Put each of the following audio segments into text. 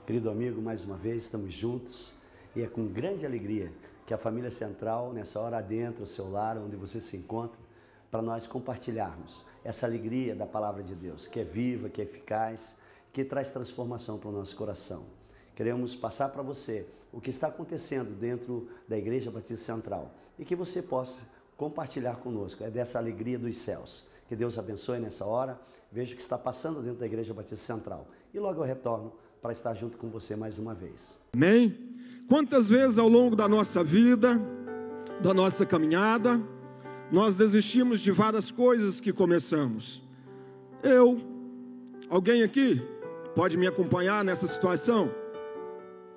Querido amigo, mais uma vez estamos juntos e é com grande alegria que a família Central, nessa hora adentra o seu lar, onde você se encontra, para nós compartilharmos essa alegria da Palavra de Deus, que é viva, que é eficaz, que traz transformação para o nosso coração. Queremos passar para você o que está acontecendo dentro da Igreja Batista Central e que você possa compartilhar conosco, é dessa alegria dos céus. Que Deus abençoe nessa hora, veja o que está passando dentro da Igreja Batista Central e logo eu retorno para estar junto com você mais uma vez. Amém? Quantas vezes ao longo da nossa vida, da nossa caminhada, nós desistimos de várias coisas que começamos? Alguém aqui pode me acompanhar nessa situação?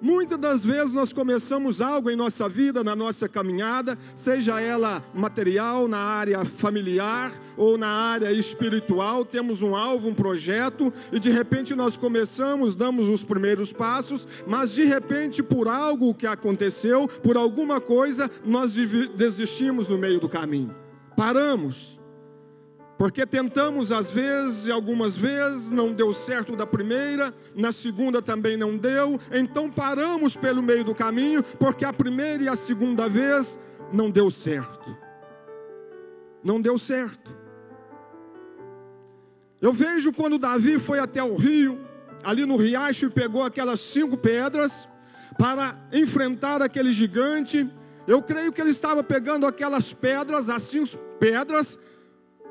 Muitas das vezes nós começamos algo em nossa vida, na nossa caminhada, seja ela material, na área familiar ou na área espiritual, temos um alvo, um projeto, e de repente nós começamos, damos os primeiros passos, mas de repente por algo que aconteceu, por alguma coisa, nós desistimos no meio do caminho. Paramos. Porque tentamos às vezes, e algumas vezes, não deu certo da primeira, na segunda também não deu, então paramos pelo meio do caminho, porque a primeira e a segunda vez não deu certo. Não deu certo. Eu vejo quando Davi foi até o rio, ali no riacho, e pegou aquelas 5 pedras para enfrentar aquele gigante. Eu creio que ele estava pegando aquelas pedras, as 5 pedras,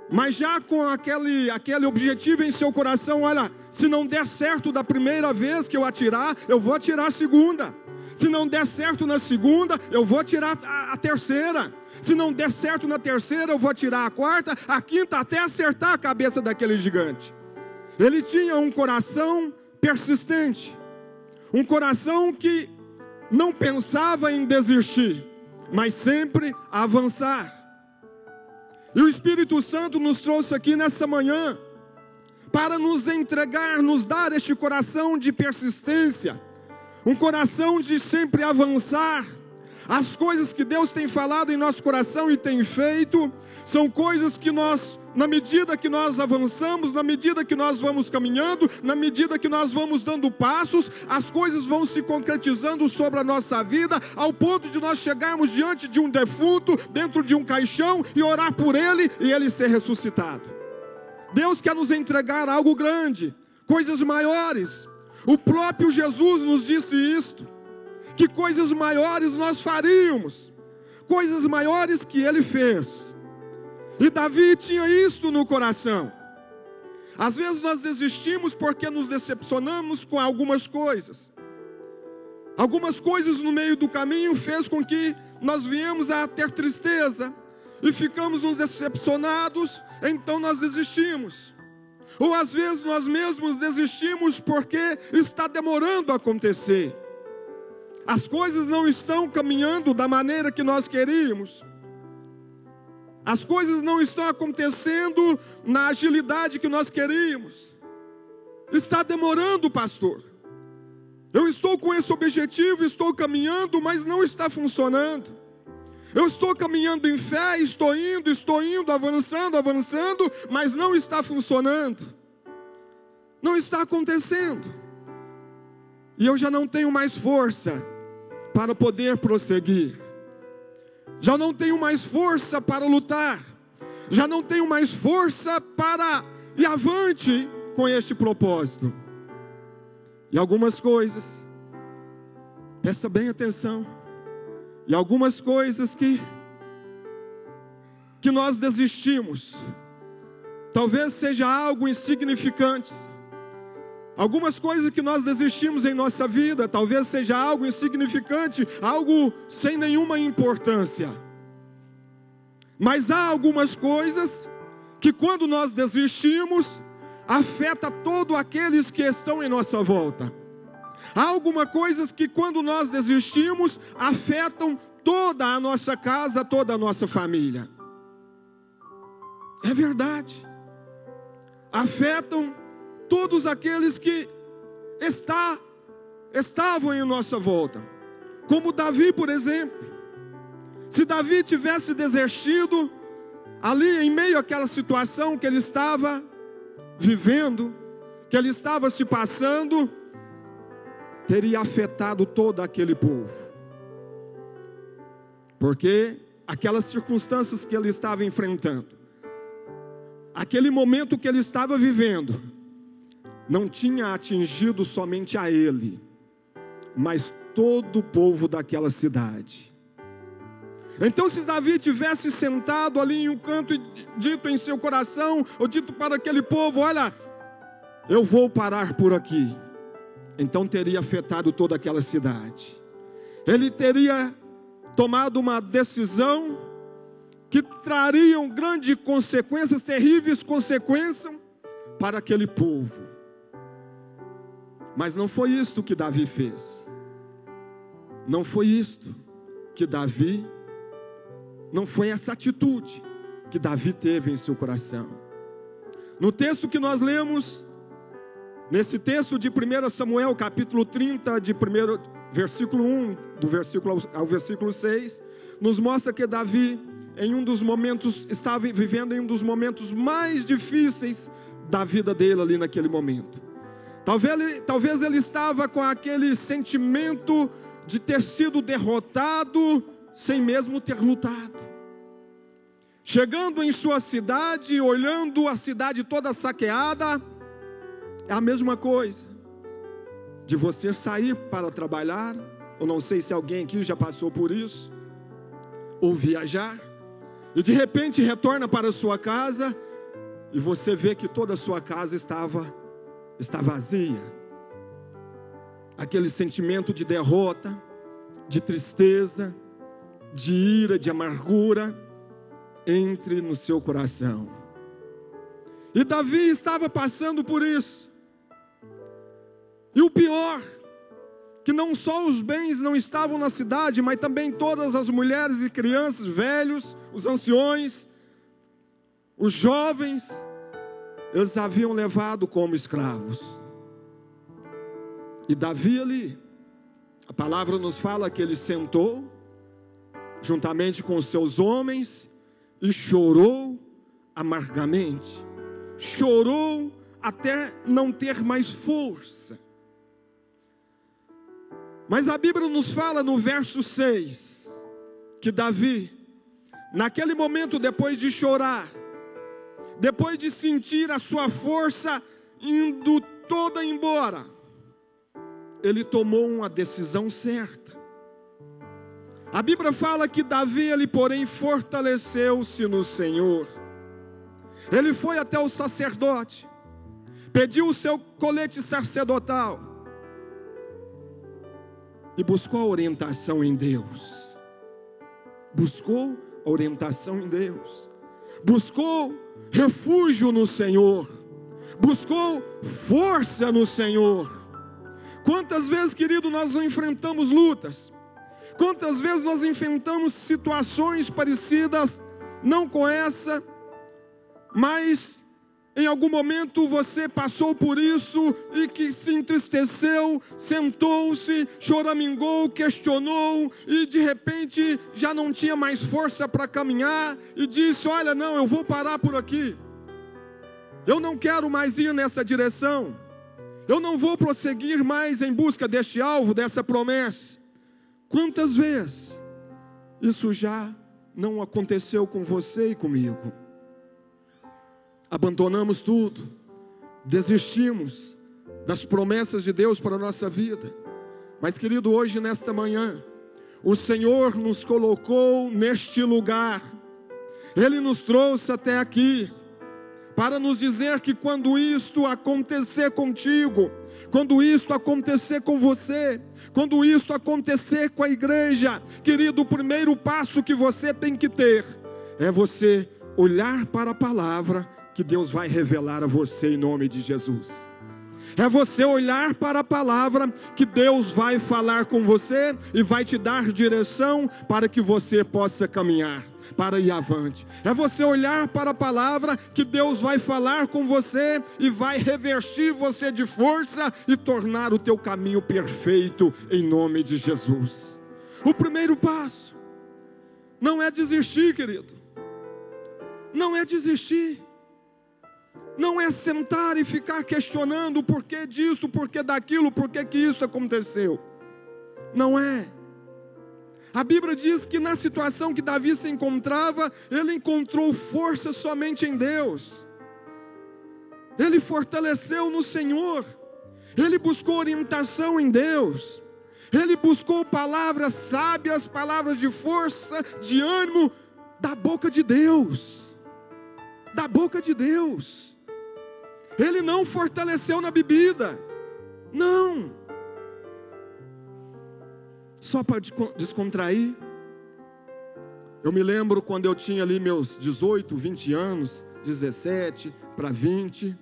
mas já com aquele objetivo em seu coração: olha, se não der certo da primeira vez que eu atirar, eu vou atirar a segunda. Se não der certo na segunda, eu vou atirar a terceira. Se não der certo na terceira, eu vou atirar a quarta, a quinta, até acertar a cabeça daquele gigante. Ele tinha um coração persistente, um coração que não pensava em desistir, mas sempre avançar. E o Espírito Santo nos trouxe aqui nessa manhã para nos entregar, nos dar este coração de persistência, um coração de sempre avançar. As coisas que Deus tem falado em nosso coração e tem feito, são coisas que nós, na medida que nós avançamos, na medida que nós vamos caminhando, na medida que nós vamos dando passos, as coisas vão se concretizando sobre a nossa vida, ao ponto de nós chegarmos diante de um defunto, dentro de um caixão, e orar por ele e ele ser ressuscitado. Deus quer nos entregar algo grande, coisas maiores. O próprio Jesus nos disse isto, que coisas maiores nós faríamos, coisas maiores que ele fez. E Davi tinha isso no coração. Às vezes nós desistimos porque nos decepcionamos com algumas coisas. Algumas coisas no meio do caminho fez com que nós viemos a ter tristeza e ficamos nos decepcionados, então nós desistimos. Ou às vezes nós mesmos desistimos porque está demorando a acontecer. As coisas não estão caminhando da maneira que nós queríamos. As coisas não estão acontecendo na agilidade que nós queríamos. Está demorando, pastor. Eu estou com esse objetivo, estou caminhando, mas não está funcionando. Eu estou caminhando em fé, estou indo, avançando, mas não está funcionando. Não está acontecendo. E eu já não tenho mais força para poder prosseguir. Já não tenho mais força para lutar. Já não tenho mais força para ir avante com este propósito. E algumas coisas, presta bem atenção, e algumas coisas que nós desistimos, talvez seja algo insignificante. Algumas coisas que nós desistimos em nossa vida, talvez seja algo insignificante, algo sem nenhuma importância. Mas há algumas coisas que quando nós desistimos, afeta todos aqueles que estão em nossa volta. Há algumas coisas que quando nós desistimos, afetam toda a nossa casa, toda a nossa família. É verdade. Afetam todos aqueles que estavam em nossa volta. Como Davi, por exemplo. Se Davi tivesse desistido, ali em meio àquela situação que ele estava vivendo, que ele estava se passando, teria afetado todo aquele povo. Porque aquelas circunstâncias que ele estava enfrentando, aquele momento que ele estava vivendo, não tinha atingido somente a ele, mas todo o povo daquela cidade. Então, se Davi tivesse sentado ali em um canto e dito em seu coração, ou dito para aquele povo: olha, eu vou parar por aqui, então teria afetado toda aquela cidade. Ele teria tomado uma decisão que trariam grandes consequências, terríveis consequências para aquele povo. Mas não foi isto que Davi fez. Não foi isto que Davi, não foi essa atitude que Davi teve em seu coração. No texto que nós lemos, nesse texto de 1 Samuel, capítulo 30, versículo 1, do versículo ao versículo 6, nos mostra que Davi, em um dos momentos, estava vivendo em um dos mais difíceis da vida dele ali naquele momento. Talvez ele estava com aquele sentimento de ter sido derrotado, sem mesmo ter lutado. Chegando em sua cidade, olhando a cidade toda saqueada, é a mesma coisa de você sair para trabalhar. Eu não sei se alguém aqui já passou por isso, ou viajar, e de repente retorna para a sua casa, e você vê que toda a sua casa está vazia. Aquele sentimento de derrota, de tristeza, de ira, de amargura, entre no seu coração. E Davi estava passando por isso. E o pior, que não só os bens não estavam na cidade, mas também todas as mulheres e crianças, velhos, os anciões, os jovens, eles haviam levado como escravos. E Davi ali, a palavra nos fala que ele sentou, juntamente com os seus homens, e chorou amargamente. Chorou até não ter mais força. Mas a Bíblia nos fala no verso 6, que Davi, naquele momento, depois de chorar, depois de sentir a sua força indo toda embora, ele tomou uma decisão certa. A Bíblia fala que Davi, ele porém fortaleceu-se no Senhor. Ele foi até o sacerdote, pediu o seu colete sacerdotal e buscou a orientação em Deus. Buscou a orientação em Deus. Buscou refúgio no Senhor. Buscou força no Senhor. Quantas vezes, querido, nós enfrentamos lutas? Quantas vezes nós enfrentamos situações parecidas, não com essa, mas em algum momento você passou por isso e que se entristeceu, sentou-se, choramingou, questionou e de repente já não tinha mais força para caminhar e disse: olha, não, eu vou parar por aqui. Eu não quero mais ir nessa direção. Eu não vou prosseguir mais em busca deste alvo, dessa promessa. Quantas vezes isso já não aconteceu com você e comigo? Abandonamos tudo, desistimos das promessas de Deus para a nossa vida. Mas, querido, hoje, nesta manhã, o Senhor nos colocou neste lugar. Ele nos trouxe até aqui para nos dizer que quando isto acontecer contigo, quando isto acontecer com você, quando isto acontecer com a igreja, querido, o primeiro passo que você tem que ter é você olhar para a palavra que Deus vai revelar a você em nome de Jesus. É você olhar para a palavra que Deus vai falar com você e vai te dar direção para que você possa caminhar, para ir avante. É você olhar para a palavra que Deus vai falar com você e vai revestir você de força e tornar o teu caminho perfeito em nome de Jesus. O primeiro passo não é desistir, querido. Não é desistir. Não é sentar e ficar questionando o porquê disso, o porquê daquilo, o porquê que isso aconteceu. Não é. A Bíblia diz que na situação que Davi se encontrava, ele encontrou força somente em Deus. Ele fortaleceu no Senhor. Ele buscou orientação em Deus. Ele buscou palavras sábias, palavras de força, de ânimo, da boca de Deus. Da boca de Deus. Ele não fortaleceu na bebida. Não. Só para descontrair. Eu me lembro quando eu tinha ali meus 18, 20 anos, 17 para 20.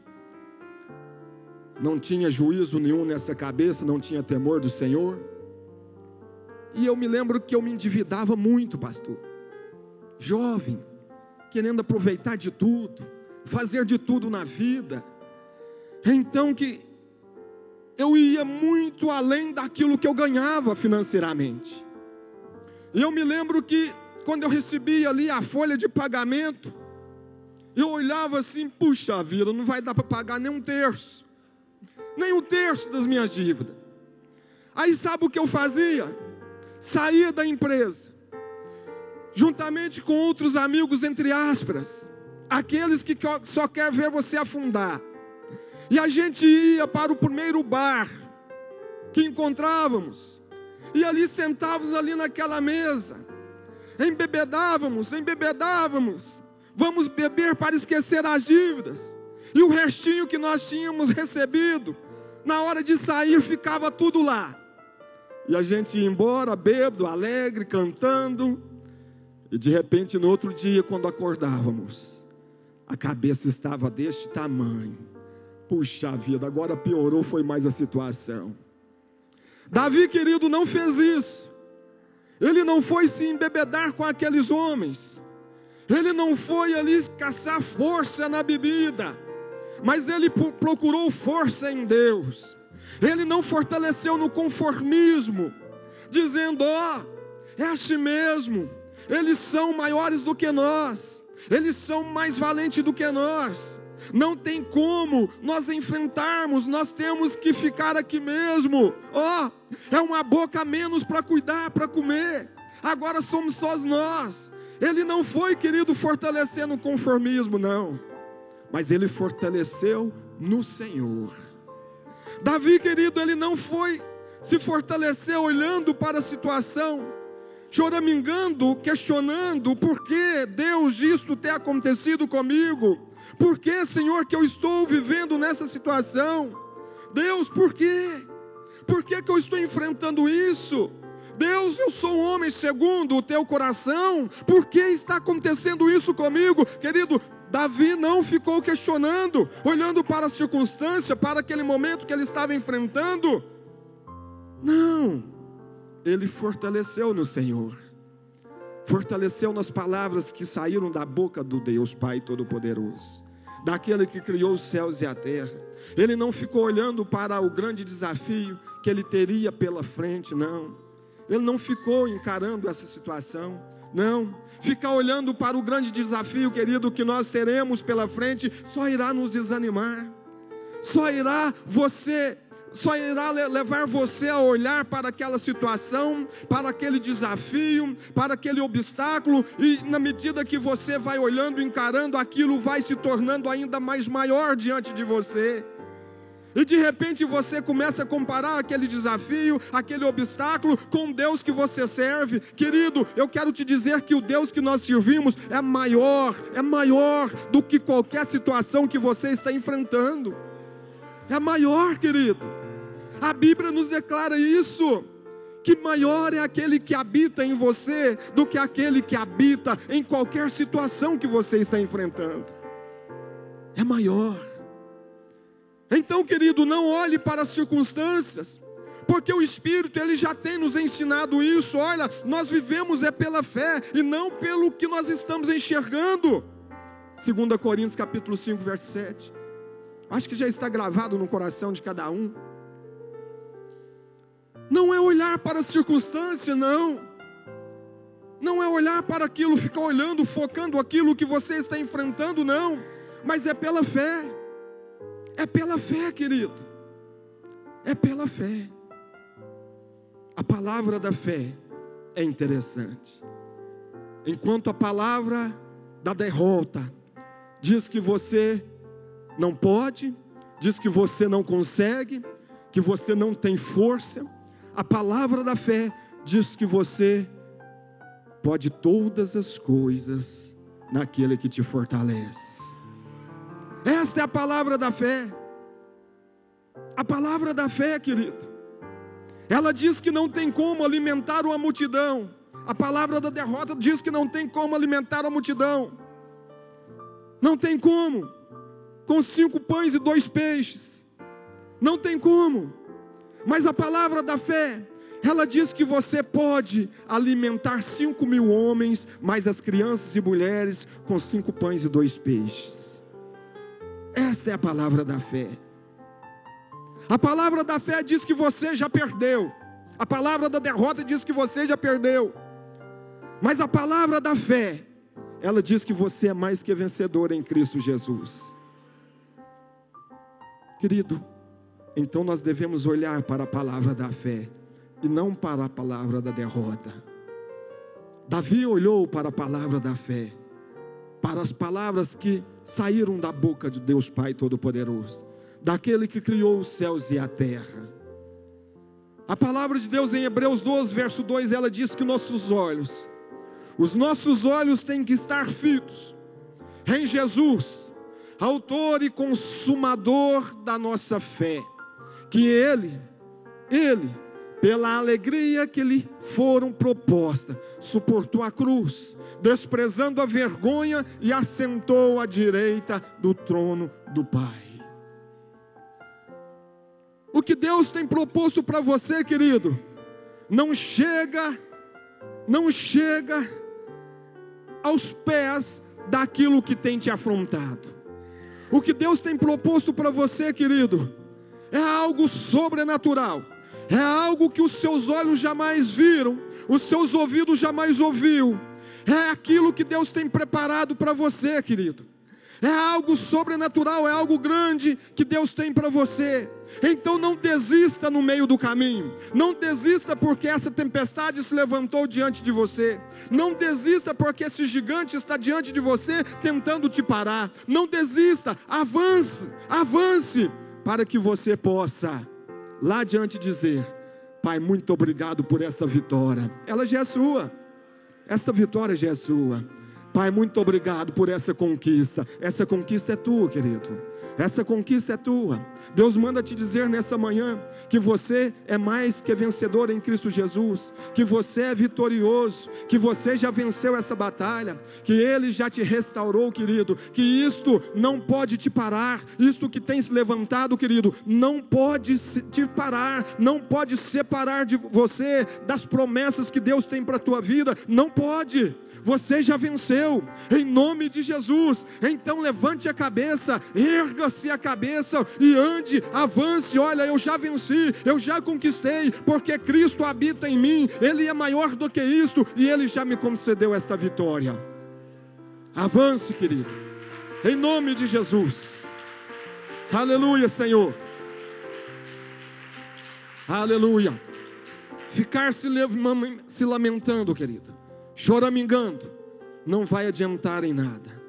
Não tinha juízo nenhum nessa cabeça, não tinha temor do Senhor. E eu me lembro que eu me endividava muito, pastor. Jovem, querendo aproveitar de tudo, fazer de tudo na vida. Então que eu ia muito além daquilo que eu ganhava financeiramente. E eu me lembro que quando eu recebia ali a folha de pagamento, eu olhava assim, puxa vida, não vai dar para pagar nem um terço das minhas dívidas. Aí sabe o que eu fazia? Saía da empresa, juntamente com outros amigos, entre aspas, aqueles que só quer ver você afundar. E a gente ia para o primeiro bar que encontrávamos. E ali sentávamos ali naquela mesa. Embebedávamos. Vamos beber para esquecer as dívidas. E o restinho que nós tínhamos recebido, na hora de sair ficava tudo lá. E a gente ia embora, bêbado, alegre, cantando. E de repente no outro dia, quando acordávamos, a cabeça estava deste tamanho. Puxa vida, agora piorou, foi mais a situação. Davi, querido, não fez isso. Ele não foi se embebedar com aqueles homens. Ele não foi ali caçar força na bebida. Mas ele procurou força em Deus. Ele não fortaleceu no conformismo, dizendo, é assim mesmo. Eles são maiores do que nós. Eles são mais valentes do que nós. Não tem como nós enfrentarmos, nós temos que ficar aqui mesmo. É uma boca a menos para cuidar, para comer. Agora somos só nós. Ele não foi, querido, fortalecer no conformismo, não. Mas ele fortaleceu no Senhor. Davi, querido, ele não foi se fortalecer olhando para a situação, choramingando, questionando o porquê Deus disto ter acontecido comigo. Por que, Senhor, que eu estou vivendo nessa situação? Deus, por quê? Por que eu estou enfrentando isso? Deus, eu sou um homem segundo o teu coração. Por que está acontecendo isso comigo? Querido, Davi não ficou questionando, olhando para a circunstância, para aquele momento que ele estava enfrentando. Não, ele fortaleceu no Senhor. Fortaleceu nas palavras que saíram da boca do Deus Pai Todo-Poderoso, daquele que criou os céus e a terra. Ele não ficou olhando para o grande desafio que ele teria pela frente, não. Ele não ficou encarando essa situação, não. Ficar olhando para o grande desafio, querido, que nós teremos pela frente, só irá nos desanimar. Só irá levar você a olhar para aquela situação, para aquele desafio, para aquele obstáculo, e na medida que você vai olhando, encarando, aquilo vai se tornando ainda mais maior diante de você. E de repente você começa a comparar aquele desafio, aquele obstáculo com o Deus que você serve. Querido, eu quero te dizer que o Deus que nós servimos é maior do que qualquer situação que você está enfrentando. É maior, querido. A Bíblia nos declara isso, que maior é aquele que habita em você do que aquele que habita em qualquer situação que você está enfrentando. É maior. Então, querido, não olhe para as circunstâncias, porque o Espírito, ele já tem nos ensinado isso. Olha, nós vivemos pela fé e não pelo que nós estamos enxergando. 2 Coríntios capítulo 5, verso 7. Acho que já está gravado no coração de cada um. Não é olhar para a circunstância, não. Não é olhar para aquilo, ficar olhando, focando aquilo que você está enfrentando, não. Mas é pela fé. É pela fé, querido. É pela fé. A palavra da fé é interessante. Enquanto a palavra da derrota diz que você não pode, diz que você não consegue, que você não tem força, a palavra da fé diz que você pode todas as coisas naquele que te fortalece. Esta é a palavra da fé. A palavra da fé, querido, ela diz que não tem como alimentar uma multidão. A palavra da derrota diz que não tem como alimentar a multidão. Não tem como. Com 5 pães e 2 peixes. Não tem como. Mas a palavra da fé, ela diz que você pode alimentar 5.000 homens, mais as crianças e mulheres, com 5 pães e 2 peixes. Essa é a palavra da fé. A palavra da fé diz que você já perdeu. A palavra da derrota diz que você já perdeu. Mas a palavra da fé, ela diz que você é mais que vencedor em Cristo Jesus. Querido, então nós devemos olhar para a palavra da fé e não para a palavra da derrota. Davi olhou para a palavra da fé, para as palavras que saíram da boca de Deus Pai Todo-Poderoso, daquele que criou os céus e a terra. A palavra de Deus em Hebreus 12, verso 2, ela diz que os nossos olhos têm que estar fitos em Jesus, autor e consumador da nossa fé, que Ele, pela alegria que lhe foram proposta, suportou a cruz, desprezando a vergonha, e assentou à direita do trono do Pai. O que Deus tem proposto para você, querido, não chega aos pés daquilo que tem te afrontado. O que Deus tem proposto para você, querido, é algo sobrenatural. É algo que os seus olhos jamais viram, os seus ouvidos jamais ouviu. É aquilo que Deus tem preparado para você, querido. É algo sobrenatural, é algo grande que Deus tem para você. Então não desista no meio do caminho. Não desista porque essa tempestade se levantou diante de você. Não desista porque esse gigante está diante de você tentando te parar. Não desista, avance para que você possa lá adiante dizer: Pai, muito obrigado por esta vitória. Ela já é sua. Esta vitória já é sua. Pai, muito obrigado por essa conquista. Essa conquista é tua, querido. Essa conquista é tua. Deus manda te dizer nessa manhã que você é mais que vencedor em Cristo Jesus, que você é vitorioso, que você já venceu essa batalha, que Ele já te restaurou, querido, que isto não pode te parar, isto que tem se levantado, querido, não pode te parar, não pode separar de você das promessas que Deus tem para a tua vida, não pode. Você já venceu, em nome de Jesus. Então levante a cabeça, erga-se a cabeça e ande, avance. Olha, eu já venci, eu já conquistei, porque Cristo habita em mim. Ele é maior do que isto e Ele já me concedeu esta vitória. Avance, querido, em nome de Jesus. Aleluia, Senhor. Aleluia. Ficar se lamentando, querido, choramingando, não vai adiantar em nada.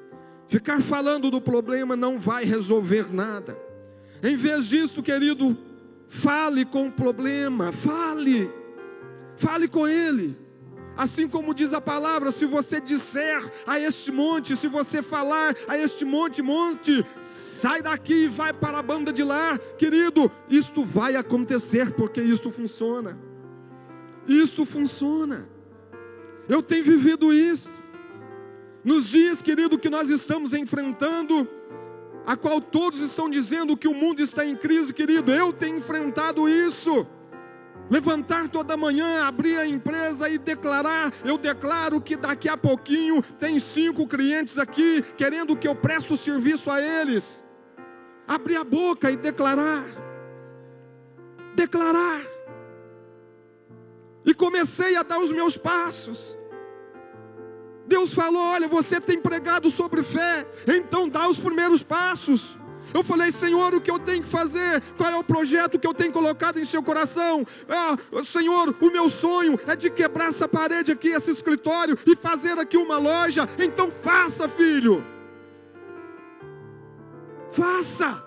Ficar falando do problema não vai resolver nada. Em vez disso, querido, fale com o problema, fale com ele. Assim como diz a palavra, se você disser a este monte, se você falar a este monte, sai daqui e vai para a banda de lá, querido, isto vai acontecer, porque isto funciona. Isto funciona. Eu tenho vivido isso. Nos dias, querido, que nós estamos enfrentando, a qual todos estão dizendo que o mundo está em crise, querido, eu tenho enfrentado isso. Levantar toda manhã, abrir a empresa e declarar, eu declaro que daqui a pouquinho tem 5 clientes aqui, querendo que eu preste o serviço a eles. Abrir a boca e declarar. E comecei a dar os meus passos. Deus falou: olha, você tem pregado sobre fé, então dá os primeiros passos. Eu falei, Senhor, o que eu tenho que fazer? Qual é o projeto que eu tenho colocado em seu coração? Senhor, o meu sonho é de quebrar essa parede aqui, esse escritório, e fazer aqui uma loja. Então faça, filho. Faça.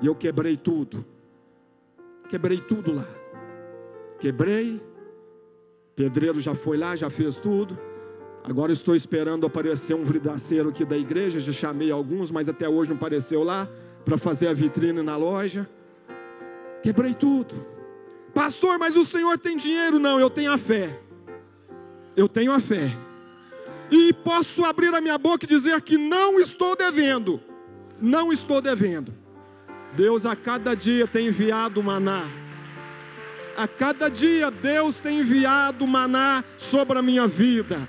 E eu quebrei tudo. Quebrei tudo lá. Quebrei. Pedreiro já foi lá, já fez tudo. Agora estou esperando aparecer um vidraceiro aqui da igreja. Já chamei alguns, mas até hoje não apareceu lá para fazer a vitrine na loja. Quebrei tudo. Pastor, mas o senhor tem dinheiro? Não, eu tenho a fé. Eu tenho a fé. E posso abrir a minha boca e dizer que não estou devendo. Não estou devendo. Deus a cada dia tem enviado maná. A cada dia Deus tem enviado maná sobre a minha vida.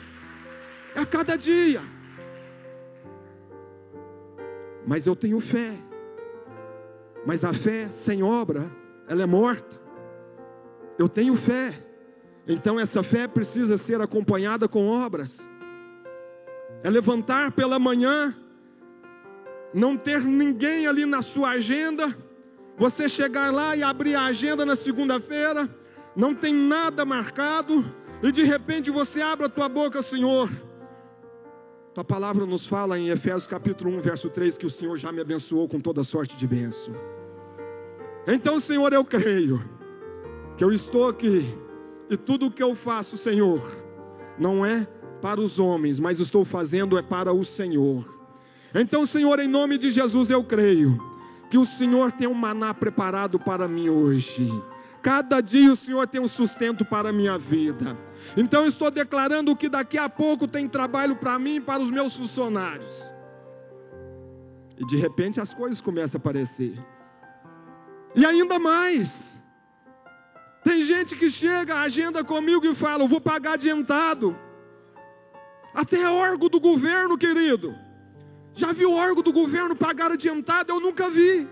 A cada dia. Mas eu tenho fé. Mas a fé sem obra, ela é morta. Eu tenho fé. Então essa fé precisa ser acompanhada com obras. É levantar pela manhã, não ter ninguém ali na sua agenda, você chegar lá e abrir a agenda na segunda-feira, não tem nada marcado, e de repente você abre a tua boca, Senhor. Tua palavra nos fala em Efésios capítulo 1, verso 3, que o Senhor já me abençoou com toda sorte de bênção. Então, Senhor, eu creio que eu estou aqui, e tudo o que eu faço, Senhor, não é para os homens, mas estou fazendo é para o Senhor. Então, Senhor, em nome de Jesus, eu creio que o Senhor tem um maná preparado para mim hoje. Cada dia o Senhor tem um sustento para a minha vida. Então eu estou declarando que daqui a pouco tem trabalho para mim e para os meus funcionários. E de repente as coisas começam a aparecer. E ainda mais. Tem gente que chega, agenda comigo e fala, eu vou pagar adiantado. Até órgão do governo, querido. Já viu o órgão do governo pagar adiantado? Eu nunca vi.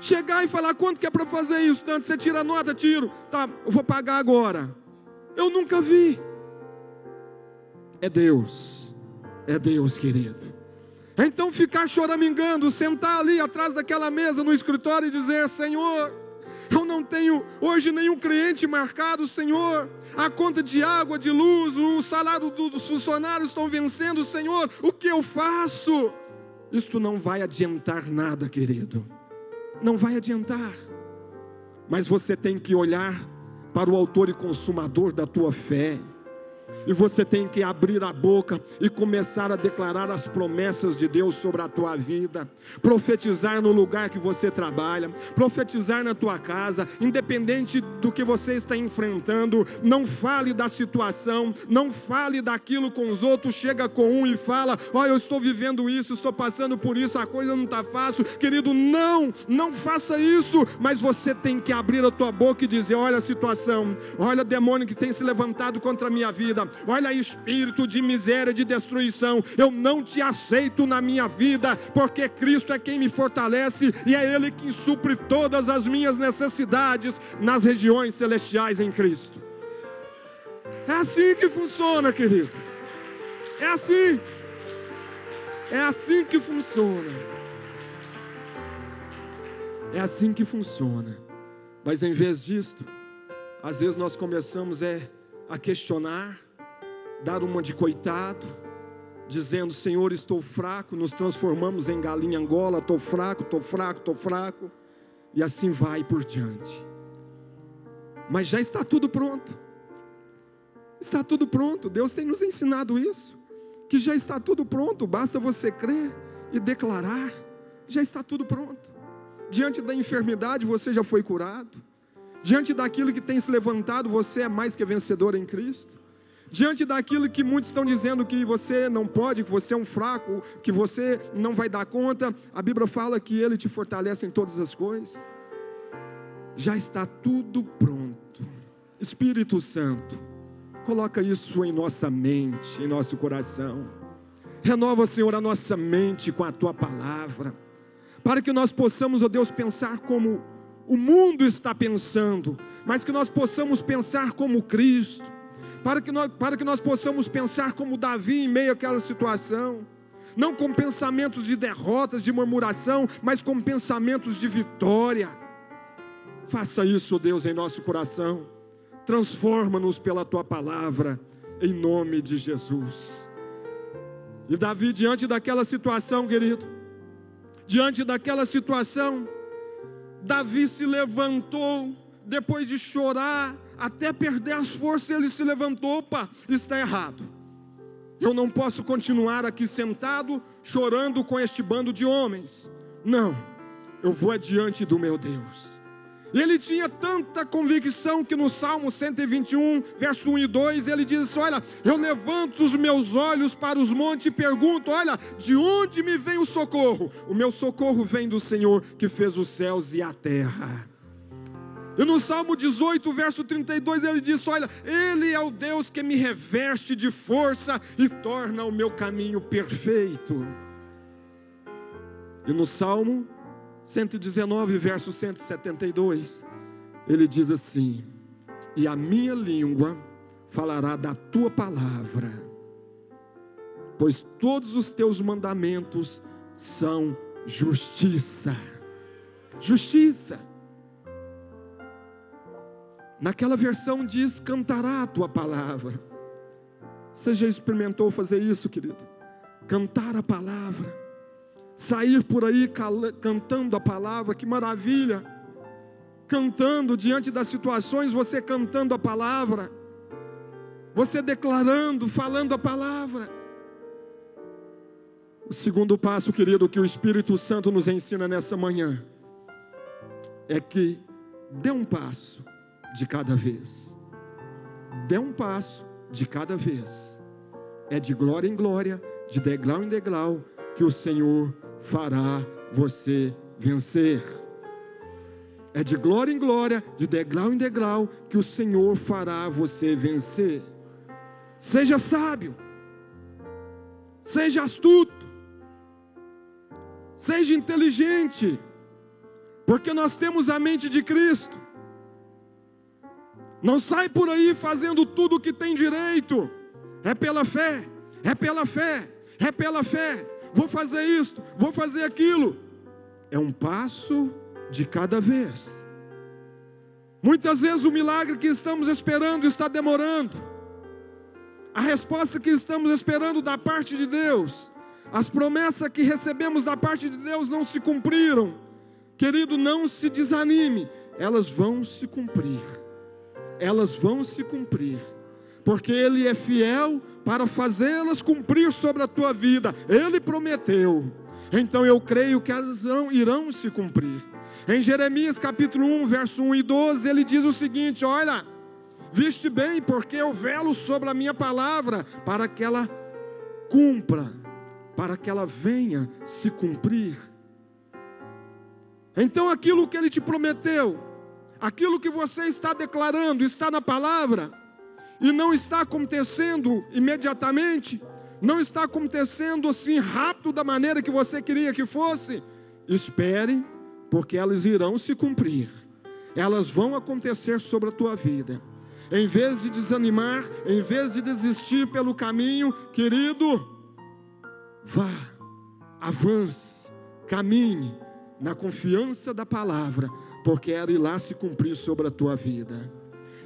Chegar e falar, quanto que é para fazer isso? Tanto, você tira a nota, tiro. Tá, eu vou pagar agora. Eu nunca vi. É Deus, querido. Então ficar choramingando, sentar ali atrás daquela mesa no escritório e dizer, Senhor, eu não tenho hoje nenhum cliente marcado, Senhor. A conta de água, de luz, o salário dos funcionários estão vencendo, Senhor. O que eu faço? Isto não vai adiantar nada, querido. Não vai adiantar. Mas você tem que olhar para o autor e consumador da tua fé. E você tem que abrir a boca e começar a declarar as promessas de Deus sobre a tua vida. Profetizar no lugar que você trabalha. Profetizar na tua casa. Independente do que você está enfrentando. Não fale da situação. Não fale daquilo com os outros. Chega com um e fala, olha, eu estou vivendo isso, estou passando por isso, a coisa não está fácil. Querido, não faça isso. Mas você tem que abrir a tua boca e dizer, olha a situação. Olha o demônio que tem se levantado contra a minha vida. Olha espírito de miséria, de destruição, eu não te aceito na minha vida, porque Cristo é quem me fortalece e é Ele que supre todas as minhas necessidades nas regiões celestiais em Cristo. É assim que funciona, querido. É assim. É assim que funciona. É assim que funciona. Mas em vez disto, às vezes nós começamos a questionar, dar uma de coitado, dizendo, Senhor, estou fraco, nos transformamos em galinha Angola, estou fraco, e assim vai por diante. Mas já está tudo pronto. Está tudo pronto. Deus tem nos ensinado isso, que já está tudo pronto, basta você crer e declarar, já está tudo pronto. Diante da enfermidade você já foi curado. Diante daquilo que tem se levantado, você é mais que vencedor em Cristo. Diante daquilo que muitos estão dizendo que você não pode, que você é um fraco, que você não vai dar conta, a Bíblia fala que Ele te fortalece em todas as coisas. Já está tudo pronto. Espírito Santo, coloca isso em nossa mente, em nosso coração. Renova, Senhor, a nossa mente com a Tua Palavra, para que nós possamos, ó Deus, pensar como o mundo está pensando, mas que nós possamos pensar como Cristo. Para que nós possamos pensar como Davi em meio àquela situação. não com pensamentos de derrotas, de murmuração, mas com pensamentos de vitória. Faça isso, Deus, em nosso coração. Transforma-nos pela Tua palavra, em nome de Jesus. E Davi, diante daquela situação, querido, diante daquela situação, Davi se levantou, depois de chorar, até perder as forças, ele se levantou. Opa, está errado. Eu não posso continuar aqui sentado, chorando com este bando de homens. Não, eu vou adiante do meu Deus. E ele tinha tanta convicção que no Salmo 121, verso 1 e 2, ele diz: olha, eu levanto os meus olhos para os montes e pergunto, olha, de onde me vem o socorro? O meu socorro vem do Senhor que fez os céus e a terra. E no Salmo 18, verso 32, ele diz, olha, Ele é o Deus que me reveste de força e torna o meu caminho perfeito. E no Salmo 119, verso 172, ele diz assim: e a minha língua falará da tua palavra, pois todos os teus mandamentos são justiça. Justiça. Naquela versão diz, cantará a tua palavra. Você já experimentou fazer isso, querido? Cantar a palavra. Sair por aí cantando a palavra, que maravilha. Cantando diante das situações, você cantando a palavra. Você declarando, falando a palavra. O segundo passo, querido, que o Espírito Santo nos ensina nessa manhã, é que dê um passo de cada vez. Dê um passo de cada vez. É de glória em glória, de degrau em degrau, que o Senhor fará você vencer. É de glória em glória, de degrau em degrau, que o Senhor fará você vencer. Seja sábio, seja astuto, seja inteligente, porque nós temos a mente de Cristo. Não sai por aí fazendo tudo o que tem direito. É pela fé, é pela fé, é pela fé. Vou fazer isto, vou fazer aquilo. É um passo de cada vez. Muitas vezes o milagre que estamos esperando está demorando. A resposta que estamos esperando da parte de Deus, as promessas que recebemos da parte de Deus não se cumpriram. Querido, não se desanime, elas vão se cumprir. Elas vão se cumprir, porque Ele é fiel para fazê-las cumprir sobre a tua vida. Ele prometeu, então eu creio que elas irão se cumprir. Em Jeremias capítulo 1, verso 1 e 12, ele diz o seguinte: olha, viste bem, porque eu velo sobre a minha palavra, para que ela cumpra, para que ela venha se cumprir. Então aquilo que Ele te prometeu, aquilo que você está declarando, está na palavra, e não está acontecendo imediatamente, não está acontecendo assim rápido da maneira que você queria que fosse, espere, porque elas irão se cumprir, elas vão acontecer sobre a tua vida. Em vez de desanimar, em vez de desistir pelo caminho, querido, vá, avance, caminhe na confiança da palavra, porque ela irá se cumprir sobre a tua vida.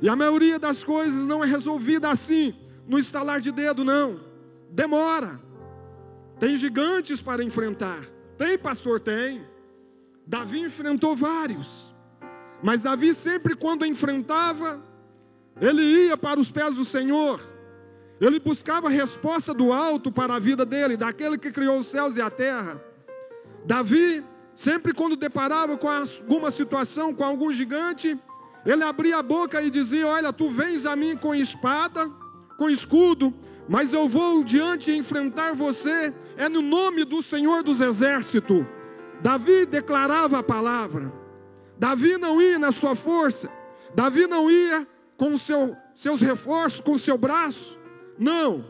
E a maioria das coisas não é resolvida assim, no estalar de dedo, não. Demora. Tem gigantes para enfrentar. Tem, pastor? Tem. Davi enfrentou vários. Mas Davi sempre quando enfrentava, ele ia para os pés do Senhor. Ele buscava a resposta do alto para a vida dele, daquele que criou os céus e a terra. Davi, sempre quando deparava com alguma situação, com algum gigante, ele abria a boca e dizia: olha, tu vens a mim com espada, com escudo, mas eu vou diante enfrentar você, é no nome do Senhor dos Exércitos. Davi declarava a palavra. Davi não ia na sua força, Davi não ia com seus reforços, com o seu braço, não,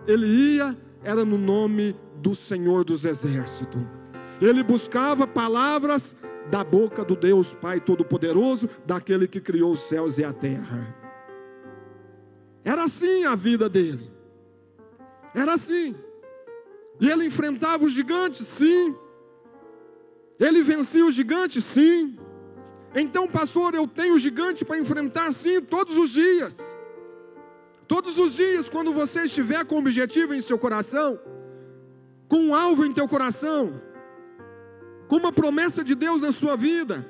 ele ia, era no nome do Senhor dos Exércitos. Ele buscava palavras da boca do Deus Pai Todo-Poderoso, daquele que criou os céus e a terra. Era assim a vida dele. Era assim. E ele enfrentava os gigantes? Sim. Ele vencia os gigantes? Sim. Então, pastor, eu tenho gigante para enfrentar? Sim, todos os dias. Todos os dias, quando você estiver com um objetivo em seu coração, com um alvo em teu coração, com uma promessa de Deus na sua vida,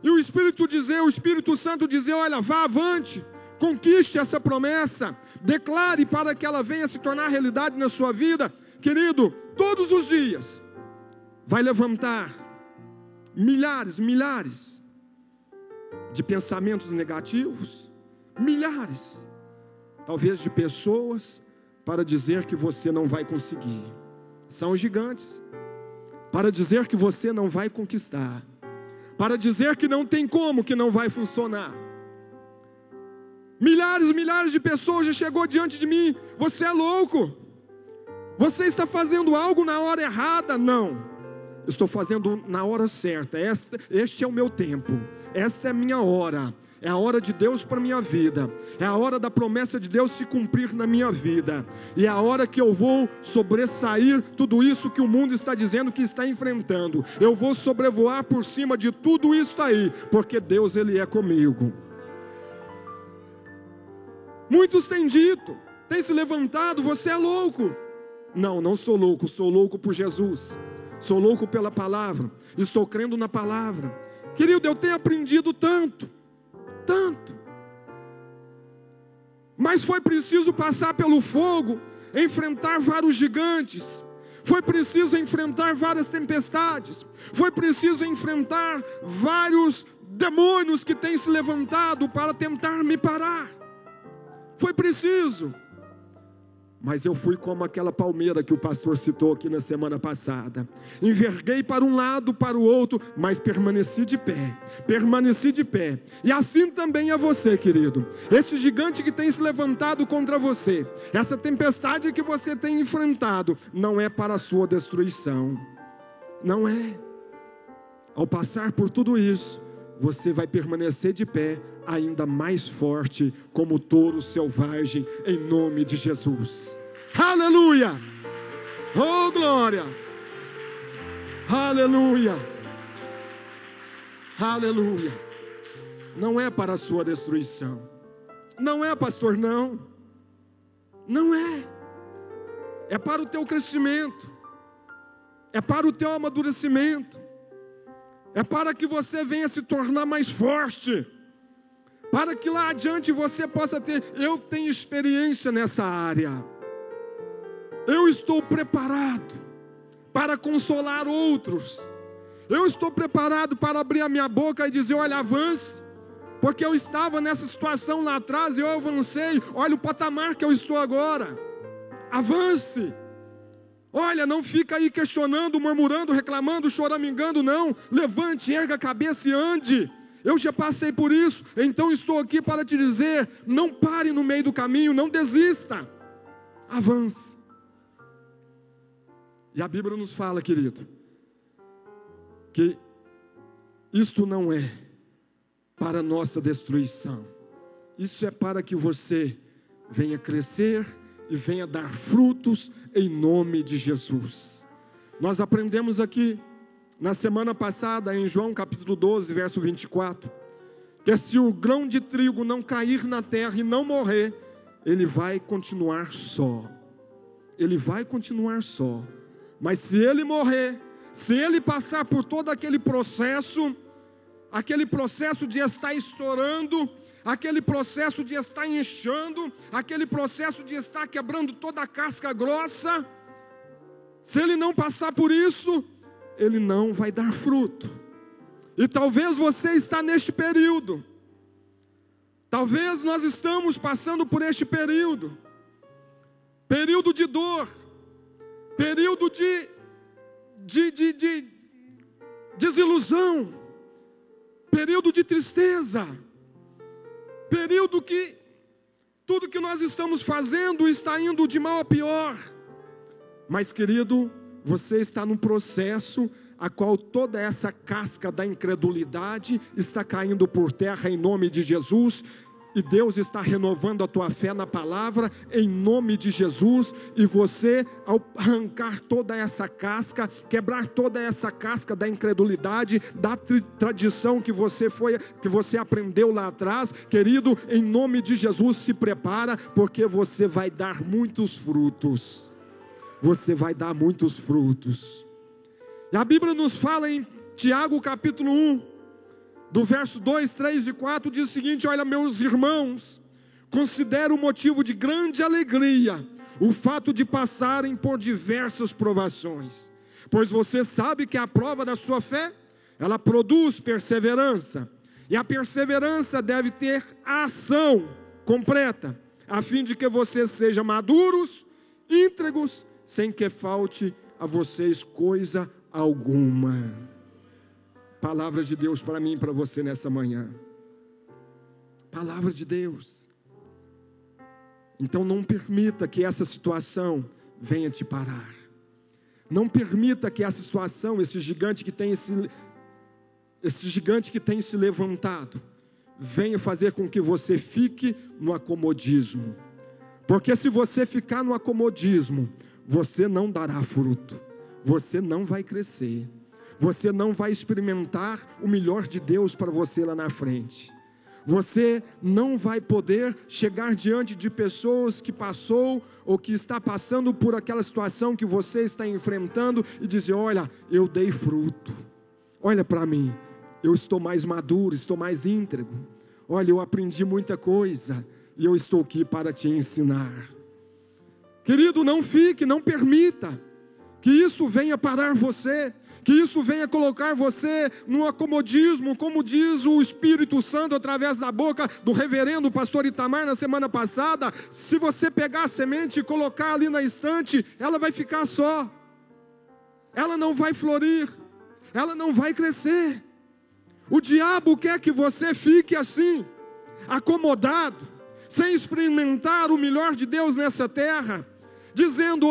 e o Espírito Santo dizer, olha, vá avante, conquiste essa promessa, declare para que ela venha se tornar realidade na sua vida, querido, todos os dias, vai levantar milhares de pensamentos negativos, milhares, talvez de pessoas, para dizer que você não vai conseguir. São os gigantes, para dizer que você não vai conquistar, para dizer que não tem como, que não vai funcionar. Milhares de pessoas já chegou diante de mim, você é louco, você está fazendo algo na hora errada. Não, estou fazendo na hora certa, este é o meu tempo, esta é a minha hora, é a hora de Deus para a minha vida, é a hora da promessa de Deus se cumprir na minha vida, e é a hora que eu vou sobressair tudo isso que o mundo está dizendo que está enfrentando. Eu vou sobrevoar por cima de tudo isso aí, porque Deus, Ele é comigo. Muitos têm dito, têm se levantado, você é louco. Não, não sou louco por Jesus, sou louco pela palavra, estou crendo na palavra. Querido, eu tenho aprendido tanto, mas foi preciso passar pelo fogo, enfrentar vários gigantes, foi preciso enfrentar várias tempestades, foi preciso enfrentar vários demônios que têm se levantado para tentar me parar, foi preciso. Mas eu fui como aquela palmeira que o pastor citou aqui na semana passada. Enverguei para um lado, para o outro, mas permaneci de pé. Permaneci de pé. E assim também é você, querido. Esse gigante que tem se levantado contra você, essa tempestade que você tem enfrentado, não é para a sua destruição. Não é. Ao passar por tudo isso, você vai permanecer de pé, ainda mais forte, como touro selvagem, em nome de Jesus. Aleluia! Oh, glória! Aleluia! Aleluia! Não é para a sua destruição. Não é, pastor, não. Não é. É para o teu crescimento. É para o teu amadurecimento. É para que você venha se tornar mais forte, para que lá adiante você possa ter. Eu tenho experiência nessa área, eu estou preparado para consolar outros, eu estou preparado para abrir a minha boca e dizer, olha, avance, porque eu estava nessa situação lá atrás e eu avancei, olha o patamar que eu estou agora, avance. Olha, não fica aí questionando, murmurando, reclamando, choramingando, não. Levante, erga a cabeça e ande. Eu já passei por isso, então estou aqui para te dizer, não pare no meio do caminho, não desista. Avance. E a Bíblia nos fala, querido, que isto não é para nossa destruição. Isso é para que você venha crescer e venha dar frutos em nome de Jesus. Nós aprendemos aqui na semana passada em João capítulo 12, verso 24, que se o grão de trigo não cair na terra e não morrer, ele vai continuar só. Ele vai continuar só. Mas se ele morrer, se ele passar por todo aquele processo de estar estourando, aquele processo de estar inchando, aquele processo de estar quebrando toda a casca grossa, se ele não passar por isso, ele não vai dar fruto. E talvez você está neste período, talvez nós estamos passando por este período de dor, período de desilusão, período de tristeza, período que tudo que nós estamos fazendo está indo de mal a pior. Mas, querido, você está num processo a qual toda essa casca da incredulidade está caindo por terra em nome de Jesus. E Deus está renovando a tua fé na palavra, em nome de Jesus. E você, ao arrancar toda essa casca, quebrar toda essa casca da incredulidade, da tradição que você aprendeu lá atrás, querido, em nome de Jesus, se prepara, porque você vai dar muitos frutos. Você vai dar muitos frutos. E a Bíblia nos fala em Tiago capítulo 1, do verso 2, 3 e 4, diz o seguinte: olha, meus irmãos, considero motivo de grande alegria o fato de passarem por diversas provações, pois você sabe que a prova da sua fé, ela produz perseverança, e a perseverança deve ter a ação completa, a fim de que vocês sejam maduros, íntegros, sem que falte a vocês coisa alguma. Palavra de Deus para mim e para você nessa manhã. Palavra de Deus. Então não permita que essa situação venha te parar. Não permita que essa situação, esse gigante que tem se levantado, venha fazer com que você fique no acomodismo. Porque se você ficar no acomodismo, você não dará fruto. Você não vai crescer. Você não vai experimentar o melhor de Deus para você lá na frente. Você não vai poder chegar diante de pessoas que passou ou que está passando por aquela situação que você está enfrentando e dizer: olha, eu dei fruto. Olha para mim, eu estou mais maduro, estou mais íntegro. Olha, eu aprendi muita coisa e eu estou aqui para te ensinar. Querido, não permita que isso venha parar você, que isso venha colocar você no acomodismo, como diz o Espírito Santo através da boca do reverendo pastor Itamar na semana passada. Se você pegar a semente e colocar ali na estante, ela vai ficar só, ela não vai florir, ela não vai crescer. O diabo quer que você fique assim, acomodado, sem experimentar o melhor de Deus nessa terra, dizendo: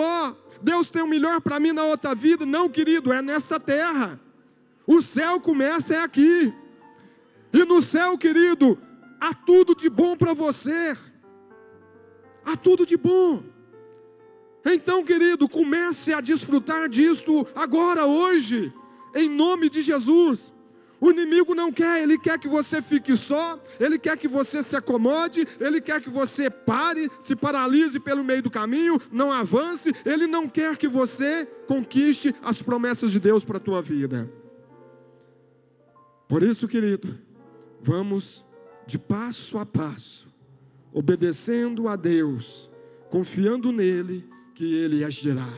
Deus tem o melhor para mim na outra vida. Não, querido, é nesta terra. O céu começa aqui. E no céu, querido, há tudo de bom para você. Há tudo de bom. Então, querido, comece a desfrutar disto agora, hoje, em nome de Jesus. O inimigo não quer, ele quer que você fique só, ele quer que você se acomode, ele quer que você pare, se paralise pelo meio do caminho, não avance. Ele não quer que você conquiste as promessas de Deus para a tua vida. Por isso, querido, vamos de passo a passo, obedecendo a Deus, confiando nele, que ele agirá.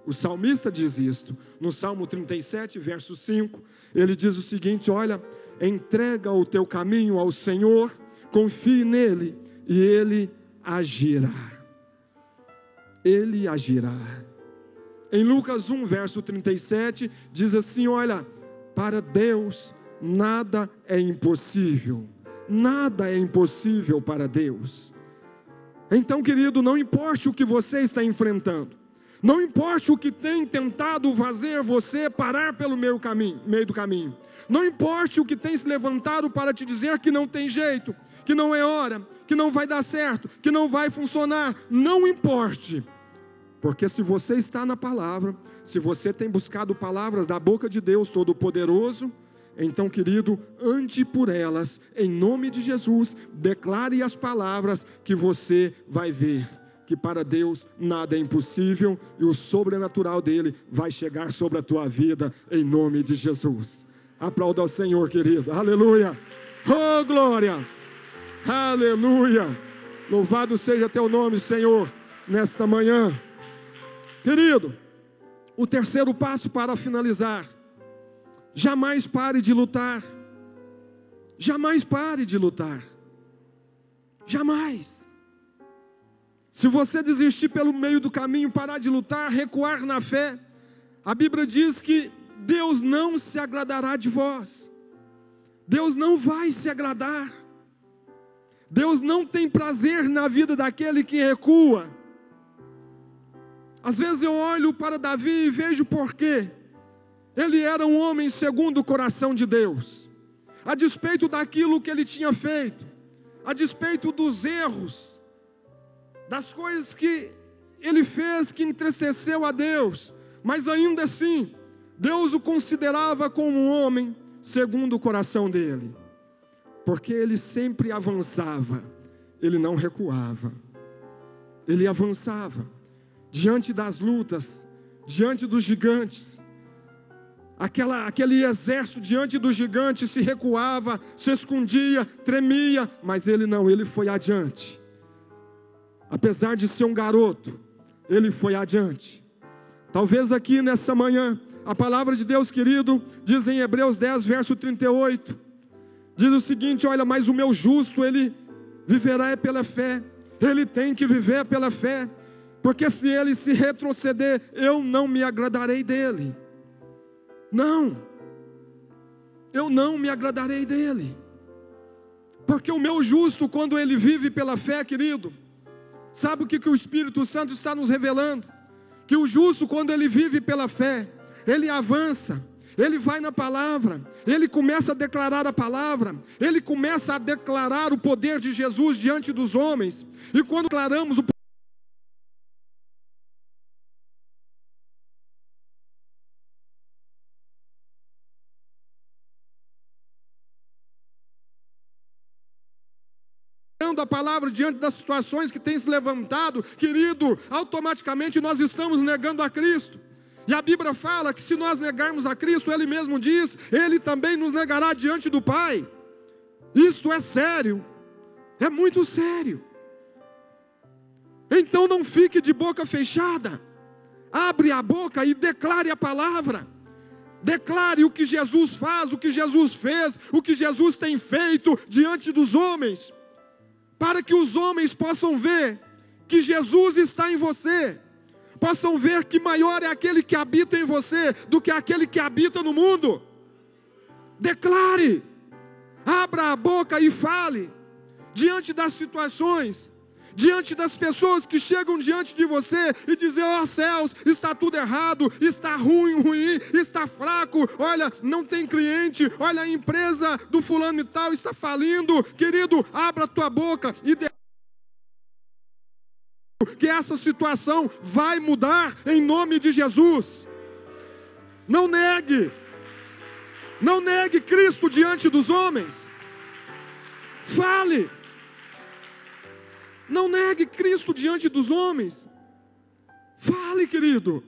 O salmista diz isto, no Salmo 37, verso 5, ele diz o seguinte: olha, entrega o teu caminho ao Senhor, confie nele, e ele agirá. Ele agirá. Em Lucas 1, verso 37, diz assim: olha, para Deus nada é impossível. Nada é impossível para Deus. Então, querido, não importe o que você está enfrentando, não importa o que tem tentado fazer você parar pelo meio do caminho. Não importa o que tem se levantado para te dizer que não tem jeito, que não é hora, que não vai dar certo, que não vai funcionar. Não importe. Porque se você está na palavra, se você tem buscado palavras da boca de Deus Todo-Poderoso, então, querido, ande por elas, em nome de Jesus. Declare as palavras que você vai ver que para Deus nada é impossível, e o sobrenatural dele vai chegar sobre a tua vida, em nome de Jesus. Aplauda ao Senhor, querido. Aleluia. Oh, glória. Aleluia. Louvado seja teu nome, Senhor, nesta manhã. Querido, o terceiro passo para finalizar: jamais pare de lutar. Jamais pare de lutar. Jamais. Se você desistir pelo meio do caminho, parar de lutar, recuar na fé, a Bíblia diz que Deus não se agradará de vós. Deus não vai se agradar. Deus não tem prazer na vida daquele que recua. Às vezes eu olho para Davi e vejo por quê. Ele era um homem segundo o coração de Deus. A despeito daquilo que ele tinha feito, a despeito dos erros, das coisas que ele fez que entristeceu a Deus, mas ainda assim, Deus o considerava como um homem segundo o coração dele, porque ele sempre avançava, ele não recuava, ele avançava diante das lutas, diante dos gigantes. Aquele exército diante dos gigantes se recuava, se escondia, tremia, mas ele não, ele foi adiante. Apesar de ser um garoto, ele foi adiante. Talvez aqui nessa manhã, a palavra de Deus, querido, diz em Hebreus 10, verso 38, diz o seguinte: olha, mas o meu justo, ele viverá pela fé, ele tem que viver pela fé, porque se ele se retroceder, eu não me agradarei dele. Não, eu não me agradarei dele, porque o meu justo, quando ele vive pela fé, querido, sabe o que o Espírito Santo está nos revelando? Que o justo, quando ele vive pela fé, ele avança, ele vai na palavra, ele começa a declarar a palavra, ele começa a declarar o poder de Jesus diante dos homens, e quando declaramos o a palavra diante das situações que têm se levantado, querido, automaticamente nós estamos negando a Cristo. E a Bíblia fala que se nós negarmos a Cristo, Ele mesmo diz, Ele também nos negará diante do Pai. Isto é sério, é muito sério. Então não fique de boca fechada, abre a boca e declare a palavra. Declare o que Jesus faz, o que Jesus fez, o que Jesus tem feito diante dos homens, para que os homens possam ver que Jesus está em você, possam ver que maior é aquele que habita em você do que aquele que habita no mundo. Declare, abra a boca e fale, diante das situações, diante das pessoas que chegam diante de você e dizem: ó céus, está tudo errado, está ruim, está fraco, olha, não tem cliente, olha, a empresa do fulano e tal está falindo. Querido, abra a tua boca e que essa situação vai mudar em nome de Jesus. Não negue Cristo diante dos homens. Fale. Não negue Cristo diante dos homens. Fale, querido.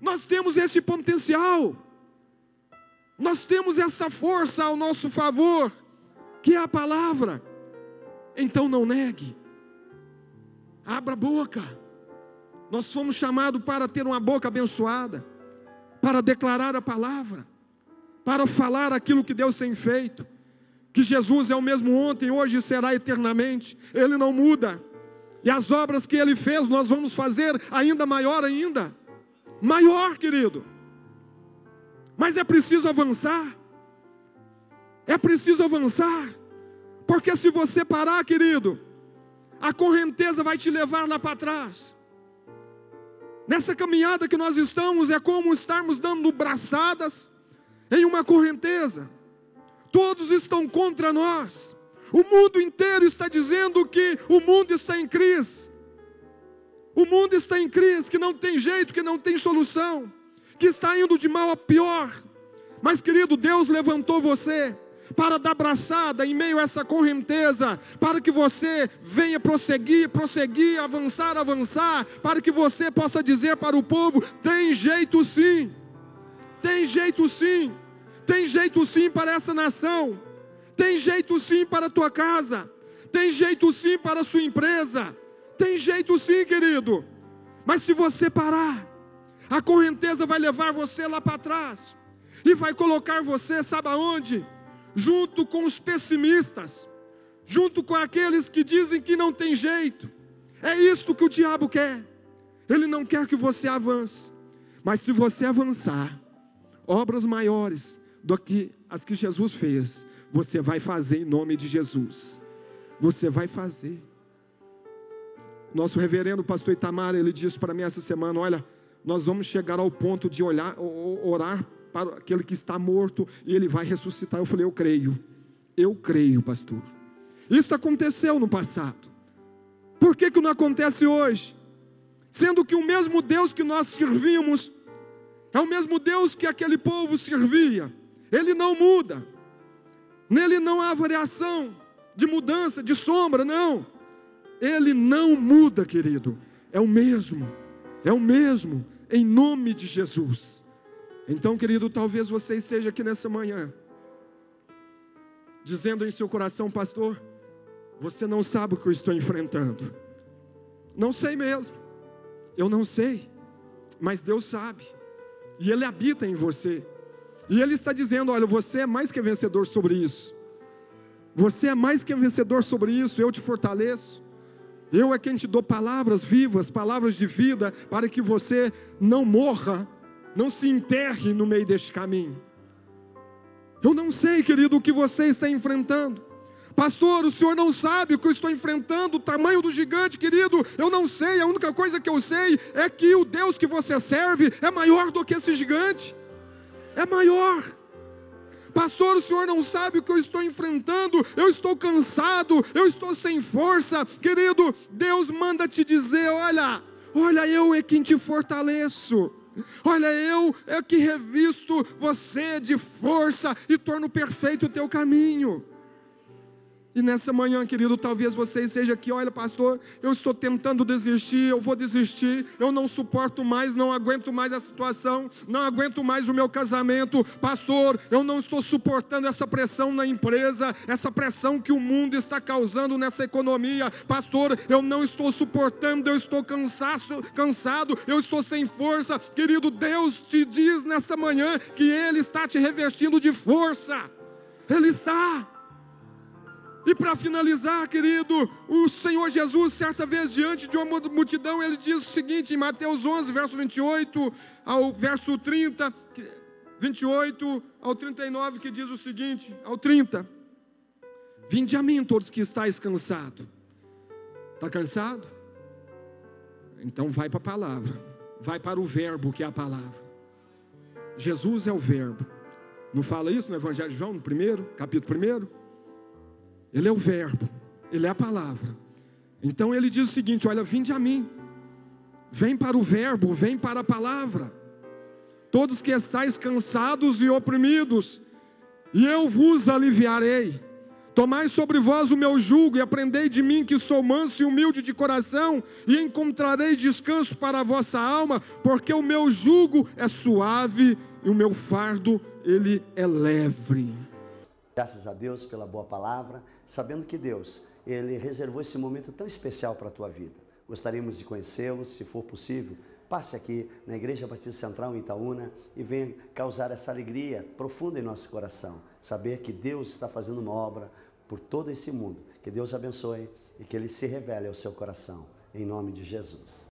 Nós temos esse potencial. Nós temos essa força ao nosso favor, que é a palavra. Então não negue. Abra a boca. Nós fomos chamados para ter uma boca abençoada, para declarar a palavra, para falar aquilo que Deus tem feito. Que Jesus é o mesmo ontem, hoje e será eternamente. Ele não muda. E as obras que Ele fez, nós vamos fazer ainda maior ainda. Maior, querido. Mas é preciso avançar. É preciso avançar. Porque se você parar, querido, a correnteza vai te levar lá para trás. Nessa caminhada que nós estamos, é como estarmos dando braçadas em uma correnteza. Todos estão contra nós. O mundo inteiro está dizendo que o mundo está em crise. O mundo está em crise, que não tem jeito, que não tem solução, que está indo de mal a pior. Mas, querido, Deus levantou você para dar braçada em meio a essa correnteza, para que você venha prosseguir, avançar, para que você possa dizer para o povo: tem jeito sim, tem jeito sim. Tem jeito sim para essa nação. Tem jeito sim para a tua casa. Tem jeito sim para a sua empresa. Tem jeito sim, querido. Mas se você parar, a correnteza vai levar você lá para trás. E vai colocar você, sabe aonde? Junto com os pessimistas. Junto com aqueles que dizem que não tem jeito. É isto que o diabo quer. Ele não quer que você avance. Mas se você avançar, obras maiores do que as que Jesus fez, você vai fazer em nome de Jesus. Você vai fazer. Nosso reverendo pastor Itamar, ele disse para mim essa semana: olha, nós vamos chegar ao ponto de orar para aquele que está morto e ele vai ressuscitar. Eu falei: eu creio, pastor. Isso aconteceu no passado. Por que não acontece hoje? Sendo que o mesmo Deus que nós servimos é o mesmo Deus que aquele povo servia. Ele não muda. Nele não há variação de mudança, de sombra, não. Ele não muda, querido. É o mesmo, em nome de Jesus. Então, querido, talvez você esteja aqui nessa manhã, dizendo em seu coração: pastor, você não sabe o que eu estou enfrentando. Não sei mesmo, eu não sei, mas Deus sabe, e Ele habita em você, e Ele está dizendo: olha, você é mais que vencedor sobre isso, você é mais que vencedor sobre isso, eu te fortaleço, eu é quem te dou palavras vivas, palavras de vida, para que você não morra, não se enterre no meio deste caminho. Eu não sei, querido, o que você está enfrentando. Pastor, o senhor não sabe o que eu estou enfrentando, o tamanho do gigante, querido. Eu não sei, a única coisa que eu sei é que o Deus que você serve é maior do que esse gigante. É maior. Pastor, o senhor não sabe o que eu estou enfrentando, eu estou cansado, eu estou sem força. Querido, Deus manda te dizer: olha, eu é quem te fortaleço. Olha, eu é que revisto você de força e torno perfeito o teu caminho. E nessa manhã, querido, talvez você esteja aqui: olha, pastor, eu estou tentando desistir, eu vou desistir, eu não suporto mais, não aguento mais a situação, não aguento mais o meu casamento. Pastor, eu não estou suportando essa pressão na empresa, essa pressão que o mundo está causando nessa economia. Pastor, eu não estou suportando, eu estou cansado, eu estou sem força. Querido, Deus te diz nessa manhã que Ele está te revestindo de força. Ele está. E para finalizar, querido, o Senhor Jesus, certa vez, diante de uma multidão, Ele diz o seguinte, em Mateus 11, verso 28 ao verso 30, 28 ao 39, que diz o seguinte, ao 30: vinde a mim todos que estáis cansados. Está cansado? Então vai para a palavra, vai para o verbo que é a palavra. Jesus é o verbo. Não fala isso no Evangelho de João, no capítulo 1? Ele é o verbo, Ele é a palavra. Então Ele diz o seguinte: olha, vinde a mim, vem para o verbo, vem para a palavra, todos que estáis cansados e oprimidos, e eu vos aliviarei. Tomai sobre vós o meu jugo e aprendei de mim, que sou manso e humilde de coração, e encontrarei descanso para a vossa alma, porque o meu jugo é suave e o meu fardo, ele é leve. Graças a Deus pela boa palavra, sabendo que Deus, Ele reservou esse momento tão especial para a tua vida. Gostaríamos de conhecê-los, se for possível, passe aqui na Igreja Batista Central em Itaúna e venha causar essa alegria profunda em nosso coração. Saber que Deus está fazendo uma obra por todo esse mundo. Que Deus abençoe e que Ele se revele ao seu coração. Em nome de Jesus.